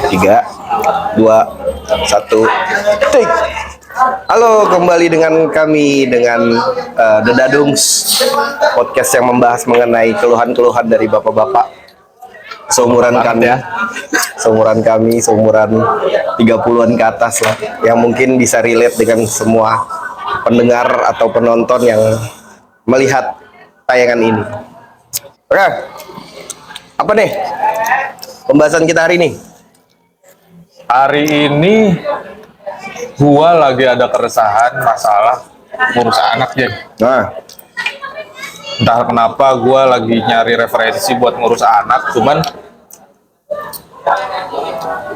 Tiga, dua, satu, take. Halo, kembali dengan kami dengan The Dadungs, podcast yang membahas mengenai keluhan-keluhan dari bapak-bapak seumuran kami, seumuran 30-an ke atas lah, yang mungkin bisa relate dengan semua pendengar atau penonton yang melihat tayangan ini. Oke, apa nih pembahasan kita hari ini? Hari ini gua lagi ada keresahan masalah ngurus anak, Jeng. Nah, Entah kenapa gua lagi nyari referensi buat ngurus anak, cuman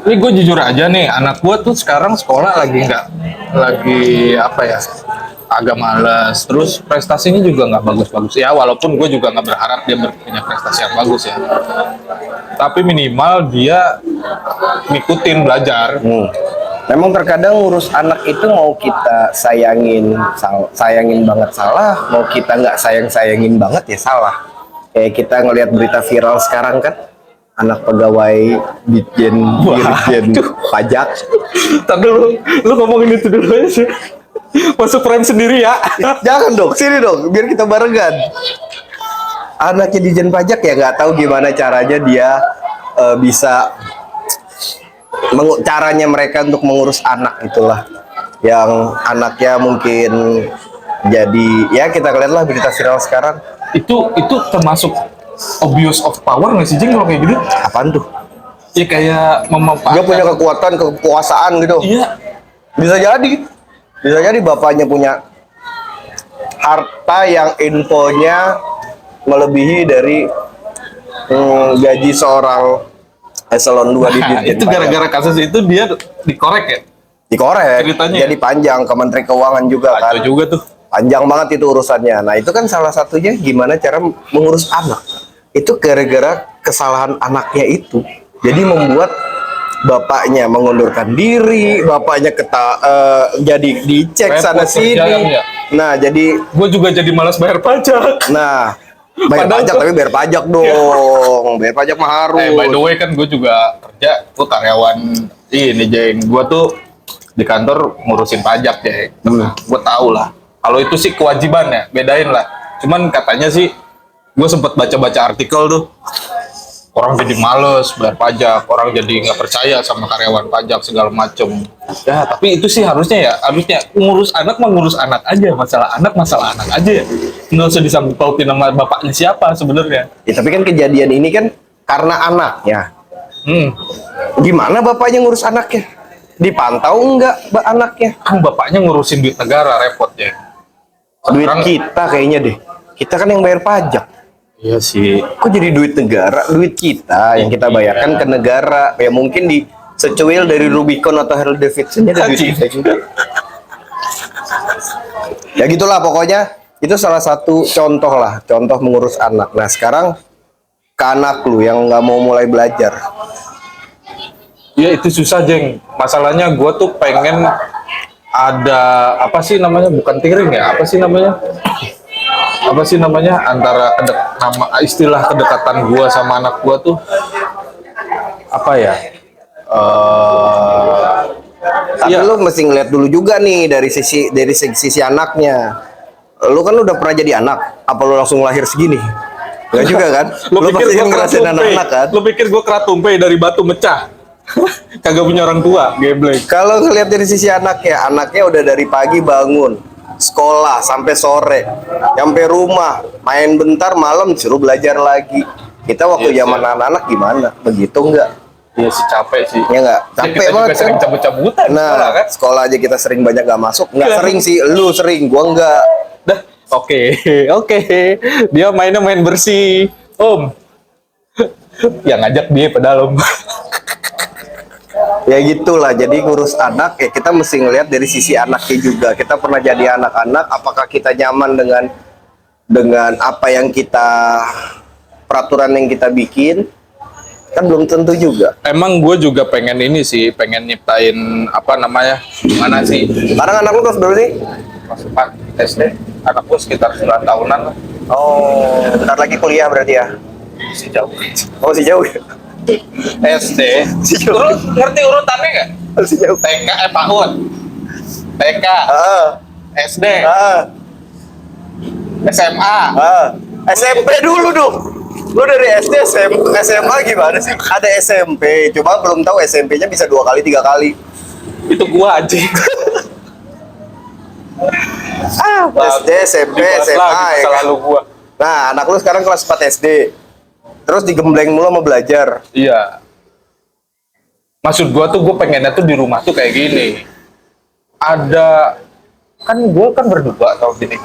ini gue jujur aja nih, anak gua tuh sekarang sekolah lagi agak males, terus prestasinya juga nggak bagus-bagus ya, walaupun gue juga nggak berharap dia punya prestasi yang bagus ya, tapi minimal dia ngikutin belajar. memang terkadang ngurus anak itu mau kita sayangin banget salah, mau kita nggak sayangin banget ya salah. Kayak kita ngelihat berita viral sekarang kan, anak pegawai Ditjen pajak. Tadi lu ngomongin itu dulu aja sih. Masuk frame sendiri ya. Jangan dong, sini dong, biar kita barengan. Anaknya Ditjen pajak ya nggak tahu gimana caranya dia bisa caranya mereka untuk mengurus anak itulah, yang anaknya mungkin jadi ya kita lihatlah berita viral sekarang. Itu termasuk abuse of power nggak sih, Jeng, kalau kayak gitu? Apaan tuh? Ya kayak memanfaatkan. Dia punya kekuatan, kekuasaan gitu. Iya. Bisa jadi bapaknya punya harta yang infonya melebihi dari gaji seorang eselon 2 di Ditjen Itu Pajak. gara-gara kasus itu dia dikorek ya? Dikorek, Ceritanya jadi panjang ke Menteri Keuangan juga kan. Kacau juga tuh. Panjang banget itu urusannya. Nah, itu kan salah satunya gimana cara mengurus anak. Itu gara-gara kesalahan anaknya itu. Jadi membuat bapaknya mengundurkan diri, bapaknya jadi dicek Repot sana sini. ya. Nah, jadi Gue juga jadi malas bayar pajak. nah, bayar Padahal pajak tapi bayar pajak dong. Bayar pajak mah harus. By the way kan gue juga kerja, gue karyawan ini, Jeng. Gue tuh di kantor ngurusin pajak, Jeng. Gue tau lah. Kalau itu sih kewajiban ya, bedain lah. Cuman katanya sih, gue sempet baca-baca artikel tuh, orang jadi males bayar pajak, orang jadi nggak percaya sama karyawan pajak segala macem. Ya, tapi itu sih harusnya ngurus anak aja, masalah anak aja ya. Nggak usah disangkut pautin sama bapaknya siapa sebenarnya. Ya, tapi kan kejadian ini kan karena anaknya. Gimana bapaknya ngurus anaknya? Dipantau enggak anaknya? Kan bapaknya ngurusin duit negara, repot ya. Duit kita kayaknya deh. Kita kan yang bayar pajak. Iya sih. Kok jadi duit negara? Duit kita yang kita bayarkan ke negara. Ya mungkin di secuil dari Rubicon atau Harley Davidson ada duit kita juga. Ya gitulah pokoknya. Itu salah satu contoh lah. Contoh mengurus anak. Nah sekarang ke anak lu yang nggak mau mulai belajar. Ya itu susah, Jeng. Masalahnya gue tuh pengen ada apa sih namanya, bukan tiring ya, apa sih namanya antara istilah kedekatan gue sama anak gue tuh apa ya? Tapi lu mesti ngeliat dulu juga nih dari sisi anaknya. Lu kan udah pernah jadi anak, apa lu langsung lahir segini? Enggak juga kan? Lu pasti kan ngerasain anak-anak kan? Lu pikir gue keratumpe dari batu mecah? Kagak punya orang tua, geblek. Kalau ngeliat dari sisi anaknya udah dari pagi bangun, sekolah sampai sore, sampai rumah, main bentar, malam disuruh belajar lagi. Kita waktu zaman anak-anak gimana? Begitu enggak? Iya sih, capek sih. Ya enggak? Capek kita banget juga sering kan? cabut-cabutan sekolah, Nah, kan? sekolah aja kita sering banyak gak masuk. Nggak Iya. sering sih, lu sering, gua enggak. Dah, oke. Dia main bersih, Om. Yang ngajak dia padahal, Om. Ya gitulah, jadi ngurus anak ya kita mesti ngelihat dari sisi anaknya juga. Kita pernah jadi anak-anak, apakah kita nyaman dengan apa yang peraturan yang kita bikin? Kan belum tentu juga. Emang gue juga pengen ini sih, pengen nyiptain apa namanya, gimana sih? Sekarang anak lu kelas berapa sih? Kelas 4 SD, anak gue sekitar 9 tahunan lah. Oh, bentar lagi kuliah berarti ya? Masih jauh. Oh, masih jauh ya? SD. Terus ngerti urutannya nggak? Masih jauh. TK, PAUD, TK, SD, SMA. SMP dulu dong. Lu dari SD SMA gimana sih? Ada SMP, cuma belum tahu SMP-nya bisa 2 kali 3 kali. Itu gua anjing. SD, SMP, Dibahas SMA lagi ya masa kan? lalu gua. Nah, anak lu sekarang kelas 4 SD. Terus digembleng mulu mau belajar. Iya. Maksud gua tuh gua pengennya tuh di rumah tuh kayak gini. Ada kan gua kan berdua tau gini.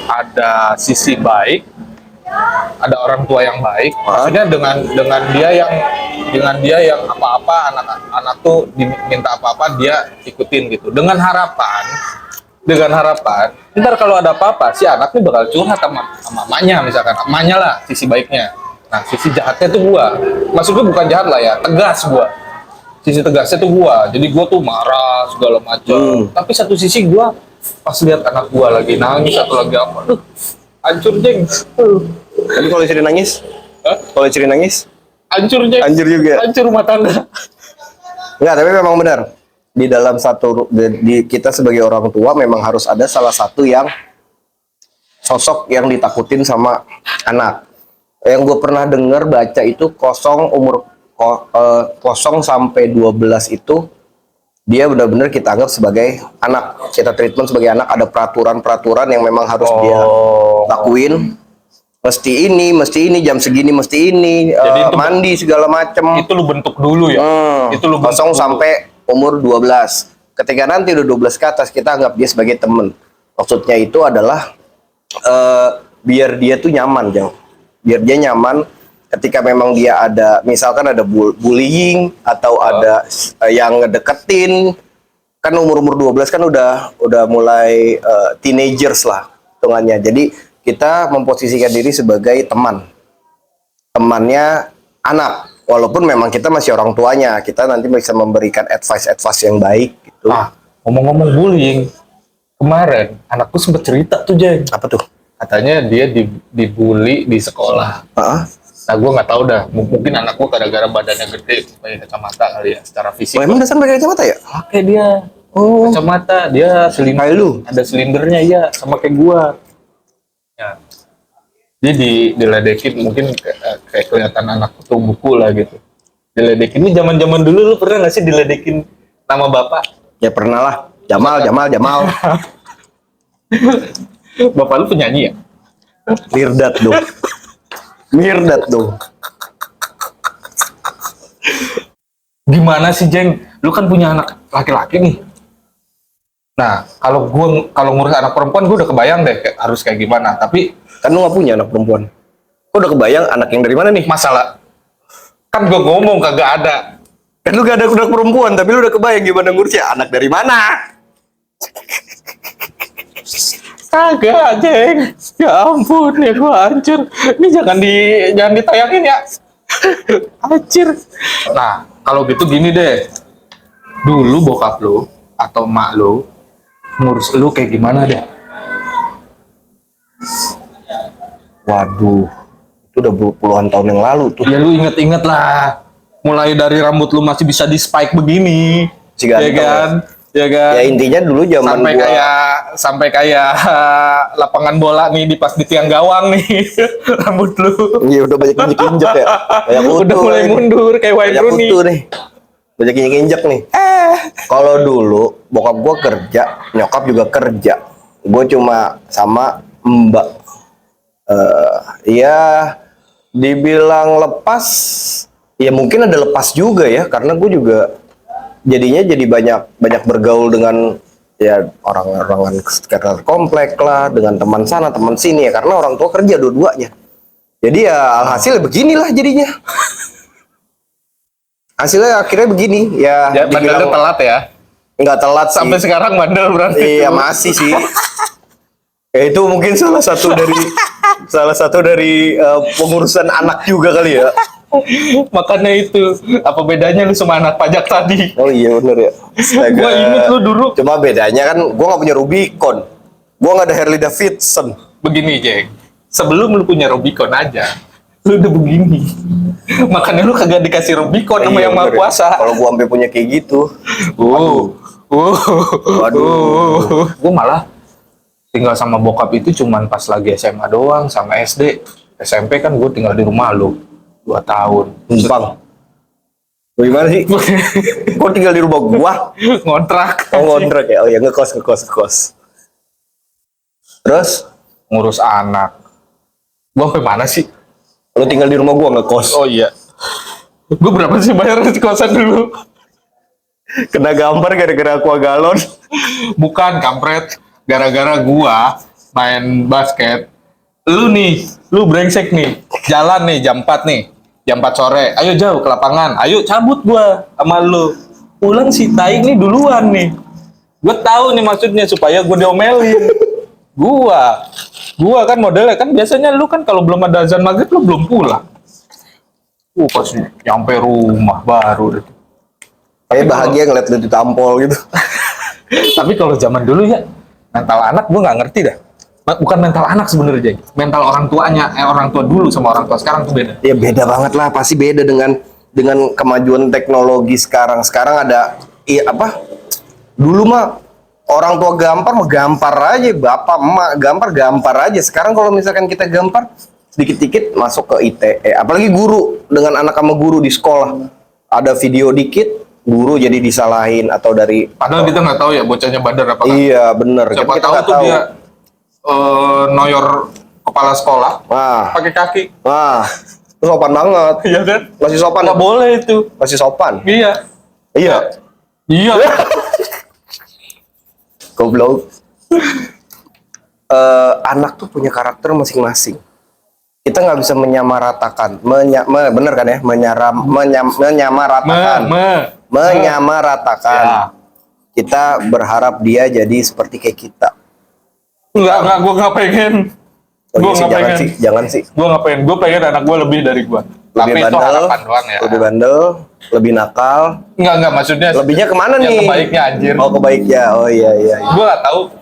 Ada sisi baik, ada orang tua yang baik. Maksudnya dengan dia yang apa-apa anak tuh diminta apa-apa dia ikutin gitu. Dengan harapan ntar kalau ada apa-apa si anak nih bakal curhat sama mamanya, misalkan mamanya lah sisi baiknya. Nah sisi jahatnya tuh gua, maksud gua bukan jahat lah ya, tegas gua. Sisi tegasnya tuh gua, jadi gua tuh marah segala macam. Tapi satu sisi gua pas lihat anak gua lagi nangis atau lagi apa, hancur jeng. Tapi kalau istri nangis? Hah? Kalau istri nangis? Hancur jeng. Hancur juga. Hancur rumah tangga. Enggak, tapi memang benar. Di dalam kita sebagai orang tua memang harus ada salah satu yang sosok yang ditakutin sama anak. Yang gue pernah dengar baca itu umur 0 sampai 12 itu dia benar-benar kita anggap sebagai anak, kita treatment sebagai anak. Ada peraturan-peraturan yang memang harus dia lakuin. Mesti ini, jam segini mesti ini, Jadi itu mandi segala macem. Itu lu bentuk dulu ya. Itu lu bentuk 0 dulu. sampai umur 12. Ketika nanti udah 12 ke atas, kita anggap dia sebagai temen. Maksudnya itu adalah biar dia tuh nyaman, Jang. Biar dia nyaman ketika memang dia ada, misalkan ada bullying atau ada yang ngedeketin. Kan umur-umur 12 kan udah mulai teenagers lah hitungannya. Jadi kita memposisikan diri sebagai temannya anak. Walaupun memang kita masih orang tuanya, kita nanti bisa memberikan advice yang baik gitu. Ngomong-ngomong bullying, kemarin anakku sempet cerita tuh Jeng. Apa tuh? Katanya dia dibully di sekolah. Nah gue nggak tahu dah, mungkin anak gue gara-gara badannya gede, pakai kacamata kali ya, secara fisik. Oh, emang dasar pakai kacamata ya? Pakai dia. Kacamata, dia Kayak lu? ada silindernya iya, sama kayak gue. Ya. Dia diledekin, mungkin kayak kelihatan anak tuh buku lah gitu. Diledekin, ini zaman-zaman dulu lu pernah nggak sih diledekin nama bapak? Ya pernah lah. Jamal. Bapak lu penyanyi ya? Mirdad dong. Gimana sih Jeng? Lu kan punya anak laki-laki nih. Nah, kalau ngurus anak perempuan gue udah kebayang deh harus kayak gimana. Tapi Kan lu gak punya anak perempuan. Kok udah kebayang anak yang dari mana nih? masalah kan gue ngomong kagak ada. Kan lu gak ada anak perempuan, tapi lu udah kebayang gimana ngurusnya. Anak dari mana? Kagak, Jeng. Ya ampun, ya gue hancur. Ini jangan ditayangin ya. Hancur. Nah, kalau gitu gini deh. Dulu bokap lu atau emak lu ngurus lu kayak gimana deh? Waduh, itu udah puluhan tahun yang lalu tuh. Ya lu inget-inget lah. Mulai dari rambut lu masih bisa di spike begini. Si Ya ganteng kan? Ya kan? Ya intinya dulu zaman Sampai kayak lapangan bola nih pas di tiang gawang nih. Rambut lu. Iya udah banyak injek ya. Banyak Udah mulai mundur kayak Wayne Banyak Rooney. kutu nih. Banyak injek nih. Kalau dulu bokap gua kerja, nyokap juga kerja. Gue cuma sama mbak. Ya dibilang lepas, ya mungkin ada lepas juga ya, karena gue juga jadinya jadi banyak bergaul dengan ya orang-orang sekitar komplek lah, dengan teman sana teman sini ya, karena orang tua kerja dua-duanya. Jadi ya alhasil beginilah jadinya. Hasilnya akhirnya begini ya. Ya, bandelnya telat ya. Nggak telat sih. Sampai sekarang bandel berarti. Iya masih sih. Ya itu mungkin salah satu dari pengurusan anak juga kali ya. Makanya itu apa bedanya lu sama anak pajak tadi? Oh iya bener ya. Gua inget lu dulu. Cuma bedanya kan gua nggak punya Rubicon. Gua nggak ada Harley Davidson. Begini Jeng, sebelum lu punya Rubicon aja, lu udah begini. Makanya lu kagak dikasih Rubicon sama Iya, yang Maha bener. Kuasa. Kalau gua sampai punya kayak gitu, waduh. Gue malah tinggal sama bokap itu cuman pas lagi SMA doang, sama SD. SMP kan gue tinggal di rumah lu 2 tahun. Numpang. Gimana sih? Kok tinggal di rumah gua? Ngontrak. Oh, ngontrak ya. Oh ya, ngekos. Terus Ngurus anak. Gua sampai mana sih? lu tinggal di rumah gua ngekos. Oh iya. Gue berapa sih bayar kosan dulu? Kena gambar gara-gara aqua galon. Bukan, kampret. Gara-gara gua main basket. Lu brengsek nih. Jalan nih jam 4 nih. Jam 4 sore. Ayo jauh ke lapangan. Ayo cabut gua sama lu. Pulang si tai nih duluan nih. Gua tahu nih maksudnya supaya gua diomelin. Gua kan modelnya kan biasanya lu kan kalau belum ada azan maghrib lu belum pulang. Pas nyampe rumah baru deh. Kayak bahagia ngeliat lu ditampol gitu. Tapi kalau zaman dulu ya, mental anak gue nggak ngerti dah. Bukan mental anak sebenarnya, Jay. Mental orang tuanya, orang tua dulu sama orang tua sekarang tuh beda. Ya beda banget lah, pasti beda dengan kemajuan teknologi sekarang. Sekarang ada apa? Dulu mah orang tua gampar aja, bapak emak gampar aja. Sekarang kalau misalkan kita gampar sedikit-dikit masuk ke ITE, apalagi guru dengan anak sama guru di sekolah. Ada video dikit, guru jadi disalahin atau dari Padahal kita nggak tahu ya bocahnya badar apa kan. iya bener. Siapa Kita tahu nggak tuh dia noyor kepala sekolah Wah, pakai kaki. itu sopan banget. Iya kan? Masih sopan. Nggak boleh itu. Masih sopan. Iya. Iya. Iya. Goblok. Anak tuh punya karakter masing-masing. Kita nggak bisa menyamaratakan, bener kan ya? Menyamaratakan, menyamaratakan. Ya. Kita berharap dia jadi seperti kayak kita. Enggak, gue nggak pengen. Oh, Gue iya sih, nggak pengen. jangan sih. Gue nggak pengen. Gue pengen anak gue lebih dari gue. Tapi Lebih itu bandel, harapan doang ya. lebih bandel, lebih nakal. Enggak, maksudnya. Lebihnya kemana yang nih? kebaiknya anjir. Oh, kebaiknya. Oh iya. Gue gak tahu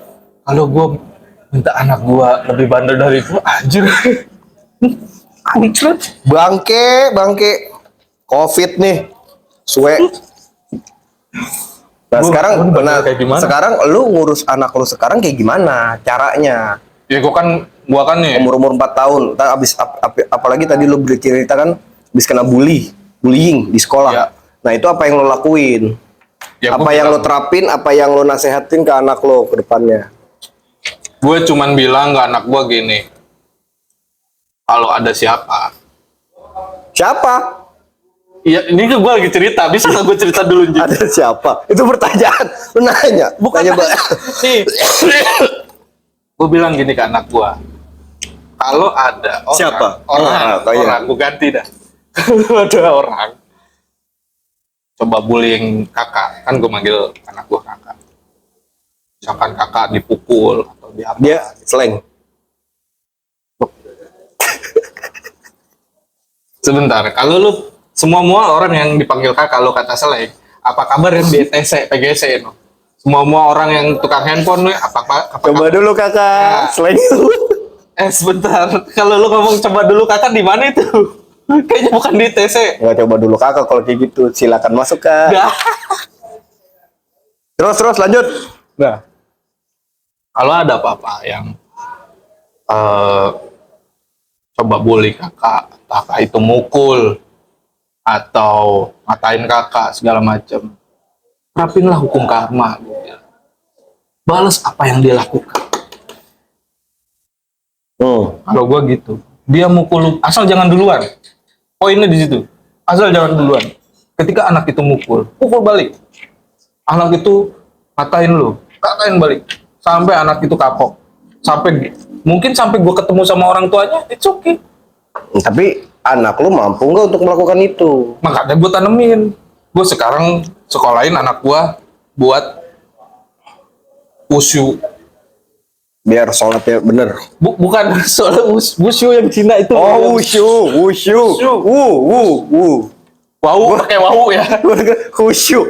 kalau gue minta anak gue lebih bandel dari gue, anjir. Anjir. Bangke. Covid nih. Suwe. Nah, sekarang lu ngurus anak lu sekarang kayak gimana caranya? Ya gue kan nih. Umur 4 tahun. Apalagi tadi lu bercerita kan habis kena bullying di sekolah. Ya. Nah, itu apa yang lo lakuin? Ya, Apa yang lo terapin, apa yang lo nasehatin ke anak lo ke depannya? Gue cuman bilang ke anak gue gini. Kalau ada siapa? Siapa? Iya, ini gue lagi cerita. Bisa nggak gue cerita dulu, Jin? Ada siapa? Itu pertanyaan. Lu nanya. Bukan Tanya, nih. Gue bilang gini ke anak gue. Kalau ada orang, Siapa? orang, gue ganti dah. Kalau ada orang coba bullying kakak, kan gue manggil anak gue kakak. Misalkan kakak dipukul atau diapa. Dia slang. Sebentar, kalau lu semua orang yang dipanggil kakak lu kata selek, apa kabar yang di ETC, PGC no? Semua orang yang tukang handphone apa Coba dulu kakak. Nah. Slang itu. Sebentar, kalau lu ngomong coba dulu kakak di mana itu? Kayaknya bukan di ETC. Nggak, coba dulu kakak kalau kayak gitu. Silakan masuk kak. Nggak. Terus lanjut. Nah, kalau ada apa-apa yang coba bully kakak itu mukul atau ngatain kakak segala macam, terapinlah hukum karma. Balas apa yang dia lakukan. Kalau gua gitu, dia mukul lu, asal jangan duluan. Poinnya di situ, asal jangan duluan. Ketika anak itu mukul balik. Anak itu katain balik. Sampai anak itu kapok. Mungkin sampai gue ketemu sama orang tuanya, it's okay. Tapi anak lu mampu nggak untuk melakukan itu? Makanya gue tanemin. Gue sekarang sekolahin anak gue buat wushu. Biar sholatnya bener. Bukan soal wushu yang Cina itu. Oh, wushu. Wow, pakai wow ya. Khusyuk.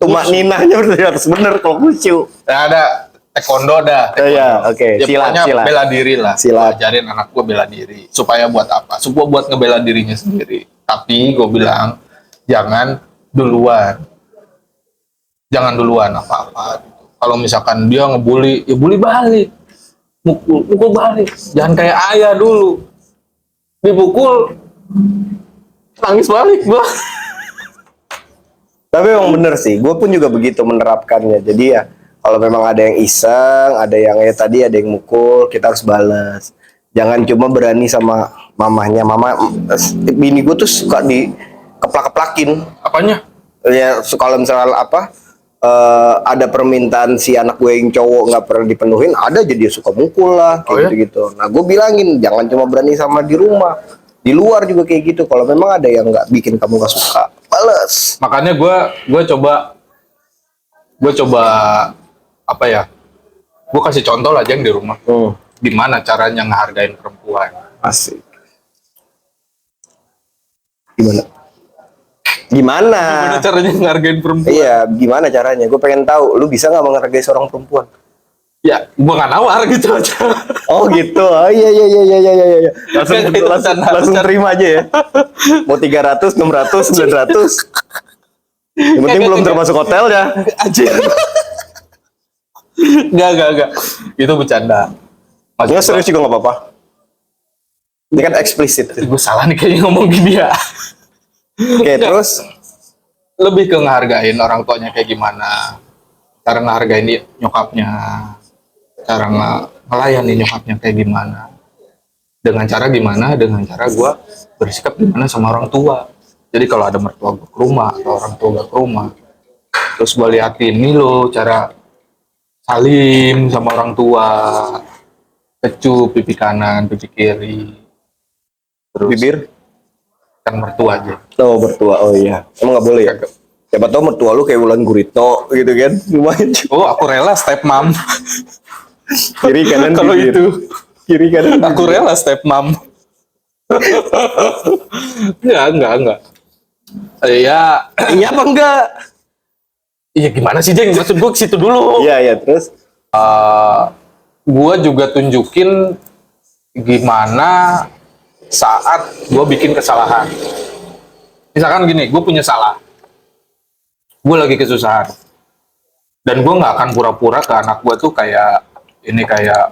Tumak ninahnya harus bener kalau khusyuk. Nah, ada taekwondo dah. Ya, oke. Ya, Silat. pokoknya bela diri lah. Silat. Ajarin anak gue bela diri. Supaya buat apa? Supaya buat ngebela dirinya sendiri. Tapi gue bilang jangan duluan apa-apa. Kalau misalkan dia ngebully, ya bully balik, mukul balik. Jangan kayak ayah dulu, dipukul nangis balik gua. Tapi emang bener sih, gue pun juga begitu menerapkannya. Jadi ya, kalau memang ada yang iseng, ada yang ya tadi ada yang mukul, kita harus balas. Jangan cuma berani sama mamahnya. Bini gue tuh suka di keplak-keplakin. Apanya? Ya, kalau misalnya apa, ada permintaan si anak gue yang cowok nggak pernah dipenuhin, ada jadi dia suka mukul lah, kayak gitu-gitu. Nah, gue bilangin, jangan cuma berani sama di rumah. Di luar juga kayak gitu. Kalau memang ada yang nggak bikin kamu nggak suka, balas. Makanya gue coba apa ya? Gue kasih contoh lah aja yang di rumah. Gimana caranya ngehargain perempuan? Asik. Gimana caranya ngehargain perempuan? Iya, gimana caranya? Gue pengen tahu. Lu bisa nggak menghargai seorang perempuan? Ya, gue nggak nawar gitu aja. Oh gitu. Oh iya. Langsung terima aja ya. Mau 300, 600, 900. Yang penting belum termasuk hotelnya. Anjir. Enggak. Itu bercanda. Maksudnya serius juga nggak apa-apa. Ini kan eksplisit. Gue salah nih kayaknya ngomong gini ya. Oke, terus lebih ke ngehargain orang tuanya kayak gimana. Cara ngehargain nyokapnya. Cara ngelayani nyokapnya kayak gimana. Dengan cara gimana? Dengan cara gue bersikap gimana sama orang tua. Jadi kalau ada mertua gue ke rumah atau orang tua gue ke rumah, terus gue liatin nih lo cara salim sama orang tua, kecup pipi kanan, pipi kiri, terus bibir kan mertua aja. Oh, mertua. Oh iya. Emang nggak boleh ya? Siapa tahu mertua lu kayak Wulan Guritno gitu kan. Lumayan. Oh, aku rela step mom. Kiri kanan Kalau bibir. itu Kiri kanan aku rela step mom. Ya, enggak. Ya, iya apa enggak? iya gimana sih Jeng? Maksud gue ke situ dulu. Iya, terus Gue juga tunjukin gimana saat gue bikin kesalahan. Misalkan gini, gue punya salah. Gue lagi kesusahan. Dan gue nggak akan pura-pura ke anak gue tuh kayak kayak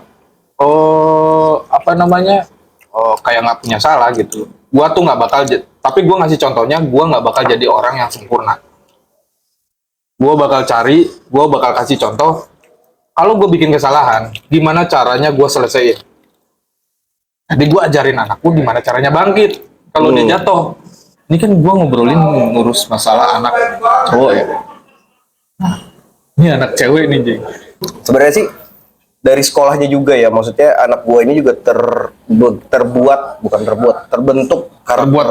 nggak punya salah gitu. Gue tuh nggak bakal, tapi gue ngasih contohnya, gue nggak bakal jadi orang yang sempurna. Gue bakal kasih contoh, kalau gue bikin kesalahan, gimana caranya gue selesaiin. Jadi gue ajarin anakku gimana caranya bangkit kalau dia jatuh. Ini kan gue ngobrolin ngurus masalah anak cowok ya. Nah, ini anak cewek nih, Jeng. sebenarnya sih dari sekolahnya juga ya, maksudnya anak gua ini juga Terbuat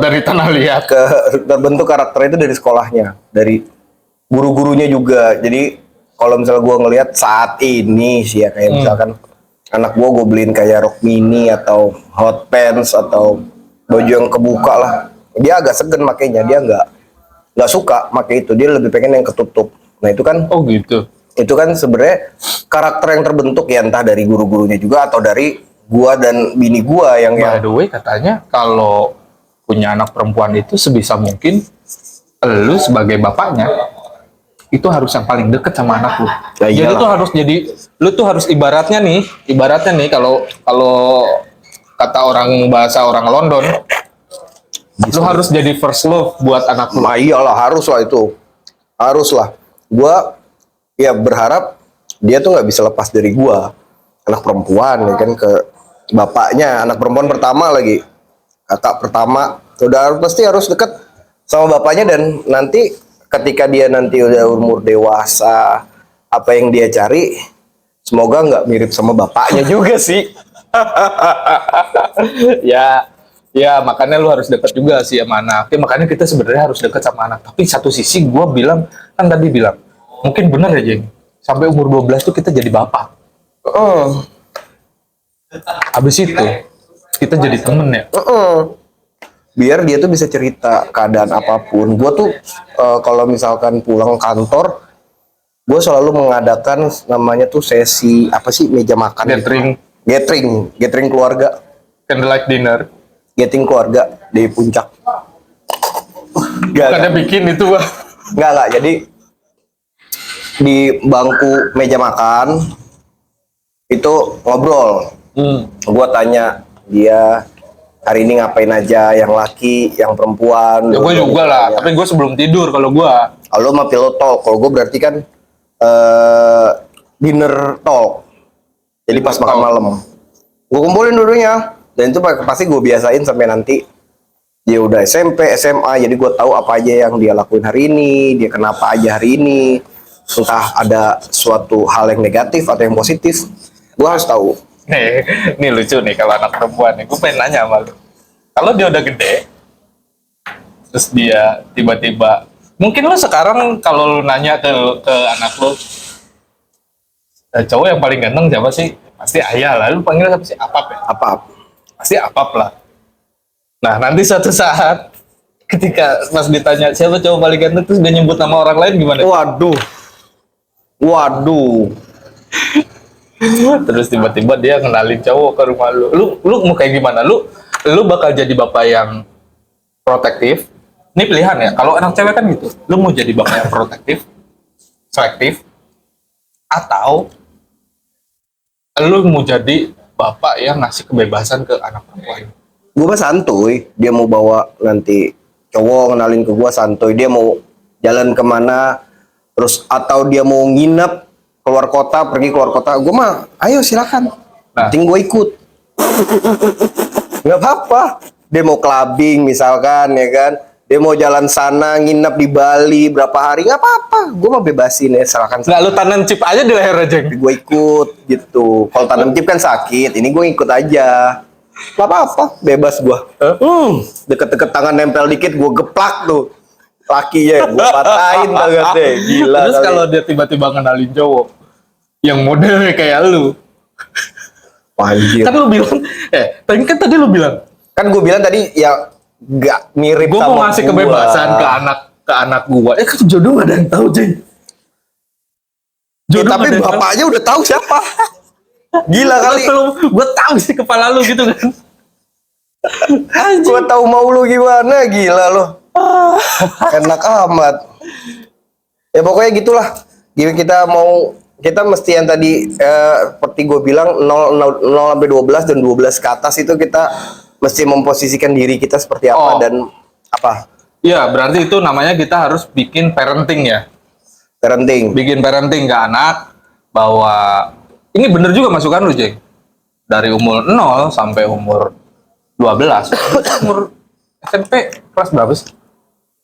dari tanah liat. terbentuk karakternya itu dari sekolahnya, dari guru-gurunya juga. Jadi kalau misalnya gua ngelihat saat ini sih ya, kayak misalkan anak gua beliin kayak rok mini atau hot pants atau baju yang kebuka lah, dia agak segan makainya, dia nggak suka pakai itu, dia lebih pengen yang ketutup. Nah itu kan, Oh gitu. itu kan sebenarnya karakter yang terbentuk ya, entah dari guru-gurunya juga atau dari gua dan bini gua yang By the way, katanya kalau punya anak perempuan itu sebisa mungkin lu sebagai bapaknya itu harus yang paling deket sama anak lu. Ya Jadi iyalah. lu tuh harus ibaratnya nih kalau kata bahasa orang London, lu harus jadi first love buat anak lu. Nah iyalah, harus lah itu, harus lah. Gua ya berharap dia tuh nggak bisa lepas dari gua, anak perempuan ya kan, ke bapaknya, anak perempuan pertama lagi, kakak pertama, udah pasti harus deket sama bapaknya. Dan nanti ketika dia nanti udah umur dewasa, apa yang dia cari semoga nggak mirip sama bapaknya juga sih. Ya makanya lu harus dekat juga sih sama anak. Ya, makanya kita sebenarnya harus dekat sama anak. Tapi satu sisi gua bilang, kan tadi bilang, mungkin benar ya Jeng, sampai umur 12 tuh kita jadi bapak. Habis itu kita jadi temen ya. Biar dia tuh bisa cerita keadaan apapun. Gue tuh kalau misalkan pulang kantor, gue selalu mengadakan namanya tuh sesi apa sih, meja makan, gathering keluarga, Candlelight dinner. gathering keluarga di puncak. Bukannya bikin itu, Bang. Enggak. Jadi di bangku meja makan itu ngobrol. Gua tanya dia hari ini ngapain aja, yang laki, yang perempuan. Ya gue juga lah, tapi gue sebelum tidur kalau gue. Kalau mah pillow talk, kalau gue berarti kan dinner talk. Jadi pas makan malam, gue kumpulin dulunya, dan itu pasti gue biasain sampai nanti dia udah SMP, SMA, jadi gue tahu apa aja yang dia lakuin hari ini, dia kenapa aja hari ini, entah ada suatu hal yang negatif atau yang positif, gue harus tahu. Nih lucu nih kalau anak perempuan nih, gue pengen nanya sama lu. Kalau dia udah gede, terus dia tiba-tiba, mungkin lu sekarang kalau lu nanya ke anak lu, cowok yang paling ganteng siapa sih? Pasti ayah lah. Lu panggil siapa sih? Apap ya? Apa? Pasti apap lah. Nah nanti suatu saat ketika pas ditanya siapa cowok paling ganteng terus dia nyebut nama orang lain gimana? Waduh. Terus tiba-tiba dia kenalin cowok ke rumah lu. Lu mau kayak gimana? Lu bakal jadi bapak yang protektif. Ini pilihan ya. Kalau anak cewek kan gitu. Lu mau jadi bapak yang protektif, selektif, atau lu mau jadi bapak yang ngasih kebebasan ke anak perempuan? Gue mah santuy, dia mau bawa nanti cowok kenalin ke gue santuy, dia mau jalan kemana, terus atau dia mau nginep keluar kota, pergi keluar kota, gue mah ayo silakan, penting gue ikut. Nggak apa-apa, dia mau clubbing misalkan ya kan, dia mau jalan sana nginep di Bali berapa hari, nggak apa-apa, gue mah bebasin ya silakan. Nggak, lu tanam chip aja di leher aja. Gue ikut gitu, kalau tanam chip kan sakit, ini gue ikut aja. Gak apa-apa, bebas gua. Deket-deket tangan nempel dikit, gua geplak tuh lakinya, gua patahin banget deh. Gila. Terus kalau dia tiba-tiba kenalin cowok yang modelnya kayak lu, anjir. kan lu bilang, tadi lu bilang, Kan gua bilang tadi ya gak mirip gua sama mau ngasih kebebasan ke anak gua. Kan jodoh gak ada yang tahu, Jeng. Ya, tapi bapaknya udah tahu siapa. Gila kali. Gue tahu sih kepala lu gitu kan. Gua tahu mau lu gimana, gila lo. Enak amat. Ya pokoknya gitulah. Kita mesti yang tadi seperti gue bilang 0 sampai 12 dan 12 ke atas itu kita mesti memposisikan diri kita seperti apa dan apa. Iya, berarti itu namanya kita harus bikin parenting ya. Bikin parenting ke anak bahwa ini bener juga masukan lu, Jeng. Dari umur 0 sampai umur 12. Umur SMP kelas berapa sih?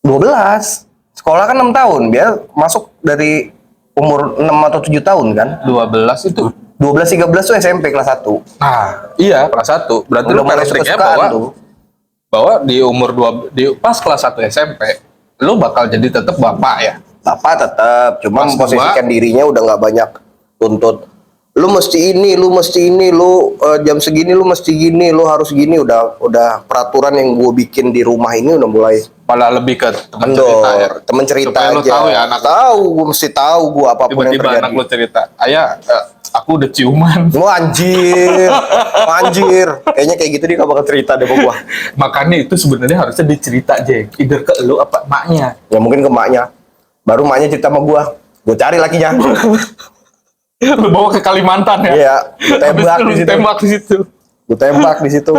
12. Sekolah kan 6 tahun. Dia masuk dari umur 6 atau 7 tahun kan? 12 itu. 12 13 tuh SMP kelas 1. Nah, iya kelas 1. Berarti lu parentingnya bahwa di umur pas kelas 1 SMP, lu bakal jadi tetap bapak ya. Bapak tetap, cuma memposisikan dirinya udah nggak banyak tuntut. Lu mesti ini, lu jam segini lu mesti gini, lu harus gini, udah peraturan yang gue bikin di rumah ini udah mulai malah lebih ke teman cerita ya. Teman cerita supaya aja. Lu tahu ya anak. Tahu, gue mesti tahu gue apapun yang tiba-tiba terjadi. anak lu cerita, "Ayah, aku udah ciuman." Lu anjir. Kayaknya kayak gitu dia gak bakal cerita deh sama gua. Makanya itu sebenarnya harusnya dicerita, Jeng. Either ke lu apa maknya. Ya mungkin ke maknya. Baru maknya cerita sama gua. Gua cari lakinya. Lu bawa ke Kalimantan ya? Iya, gua tembak di situ.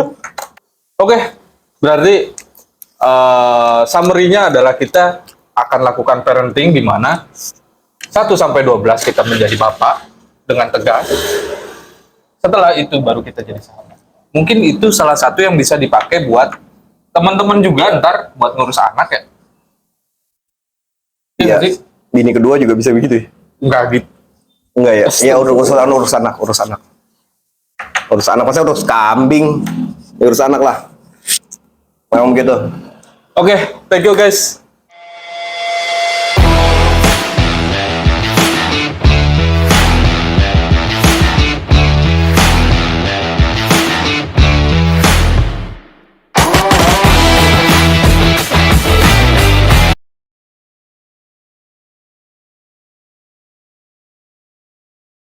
Oke, berarti summary-nya adalah kita akan lakukan parenting di mana 1 sampai 12 kita menjadi bapak dengan tegas. Setelah itu baru kita jadi sahabat. Mungkin itu salah satu yang bisa dipakai buat teman-teman juga ntar buat ngurus anak ya. Iya. Bini kedua juga bisa begitu ya? Enggak gitu. Enggak ya? Iya, urus anak. Maksudnya urus kambing. Ya, urus anak lah. Memang begitu. Oke, thank you guys.